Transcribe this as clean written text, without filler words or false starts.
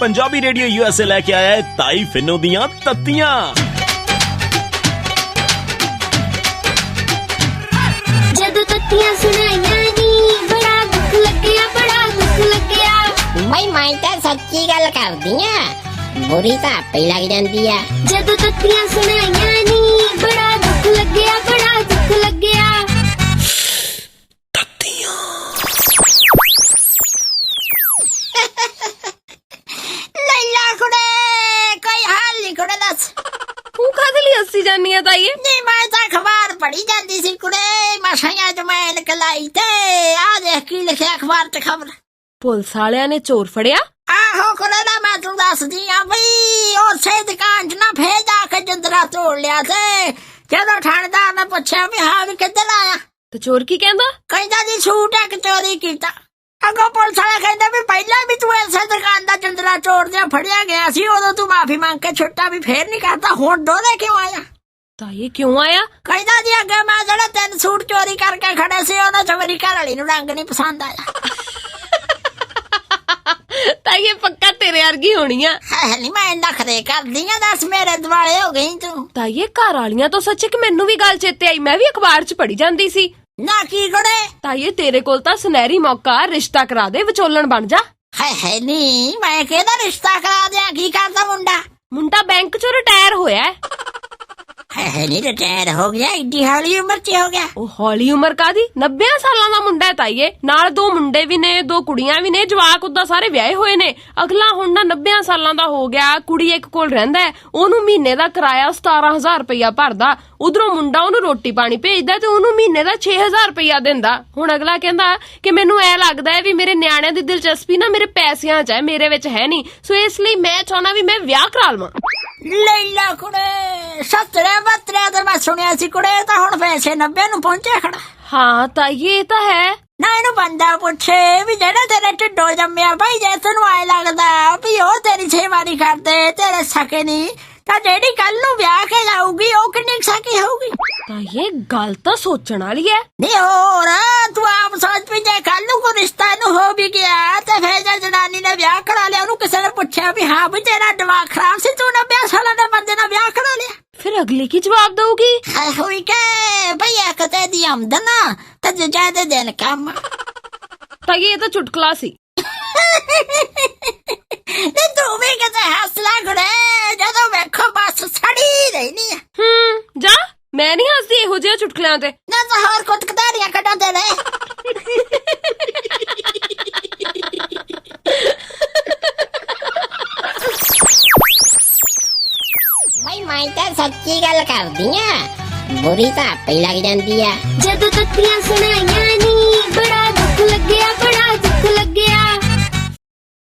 Punjabi radio USA लेके आया है ताई फिनो दियां तत्तियां। जदों तत्तियां सुनाइयां नी बड़ा दुख लग्या, बड़ा दुख लग्या। भाई मैं तो सच्ची गल करदी आ, बुरी तो आपे लग जांदी आ। जदों तत्तियां सुनाइयां नी बड़ा दुख लग्या, बड़ा दुख लग्या। लैला कुड़े कोई हाल नहीं कुड़े दस तू काहदे लई हस्सी जानी है ताईए? नहीं मैं तो अखबार पढ़ी जाती सी कुड़े, मसाइयां जो मैं निकलाई थे आ देख की लिखिया अखबार च खबर। पुलिस वालियां ने चोर फड़िया? आहो कुड़े ना मैं तू दसदी आ बई उसे दुकान च ना फेर जाके जिंदरा तोड़ लिया थे। जदों थानेदार ने पूछा भी हाँ भी किधर आया तो चोर की कहंदा? कहंदा जी सूट एक चोरी कीता। अगो पुलिस वाला कहंदा भी पहला भी तू ऐसे दुकान दा जिंदरा तोड़ दिया फड़िया गया सी, उदों तू माफी मांग के छुट्टा भी फेर नहीं करता, हुण दोहरे क्यों आया? ताईए क्यों आया? कहंदा जी अगे मैं जेड़ा 3 सूट चोरी करके खड़े सी उहनां च मेरी घरवाली नूं रंग नहीं पसंद आया। ताईए पक्का तेरे वर्गी होनी आ। नहीं मैं नखरे करदी आ, दस मेरे दुआले हो गई तू। ताईए घर वालियां तो सच कि मैनू भी गल चेते आई, मैं भी अखबार च पढ़ी जांदी सी। ना की गड़े ताईए तेरे कोल तां सुनहरी मौका, रिश्ता करा दे, विचोलण बन जा। है नहीं मैं केदा रिश्ता करा दियां, की करदा मुंडा? मुंडा बैंक चों रिटायर होया है नहीं रिटायर हो गया, इड्डी हौली उम्र च हो गया। ओ हौली उम्र कादी, 90 सालां दा मुंडा है ताईए, नाल 2 मुंडे भी ने, 2 कुड़ियां भी ने, जवाक उदा सारे विआहे होए ने। अगला हुण ना 90 सालां दा हो गया, कुड़ी एक कोल रहिंदा है, ओनू महीने दा किराया 17,000 रुपया भरदा, उधरों मुंडा ओनू रोटी पानी भेजदा ते ओनू महीने दा 6,000 रुपया दिंदा। हुण अगला कहंदा कि मैनू ऐ लगदा है भी मेरे न्याणिਆਂ दी दिलचस्पी ना मेरे पैसिਆਂ 'ਚ है, मेरे विच है नहीं, सो इसलिए मैं चाहना भी मैं विआह करा लवां। लैला कुड़े 70-72 ते मैं सुनिया सी कुड़े, तां हुण पैसे 90 नूं पहुंचे खड़ा। हाँ ताईए ये तो है। ना इनू बंदा पूछे भी जेड़ा तेरे ढिड्डों जम्मिया भाई, जे तैनू आए लगदा भी ओ तेरी सेवा नहीं करदे, तेरे सके नहीं, तां जेड़ी कल नूं ब्याह के जाऊगी ओ किन्नी सकी होगी? ताईए गल तो सोचण वाली है। नहीं होर तू आप सोच भी जे कल नूं कोई रिश्ता नूं हो भी गया ते फिर जे जनानी ने ब्याह करा लिया, ओनू किसी ने पूछा भी हाँ भी तेरा दिमाग खराब सी, तू 90 साल दे बंदे नाल ब्याह करा लिया, फिर अगली की जवाब दोगी? हाय होई के भैया कते दी आमदन ते ज्यादा दिन काम। ताईए ये तो चुटकुला सी। तू भी किते हौसला गुड़े, जदों वेखो बस सड़ी रहनी है। जा मैं नहीं हसदी इहो जिहा चुटकुलियां ते। ना तो होर कुछ कतारियां कटांदे रहे। भाई मैं तो सच्ची गल करदी आ, बुरी तो आपे लग जांदी आ। जदों तत्तियां सुनाइयां नी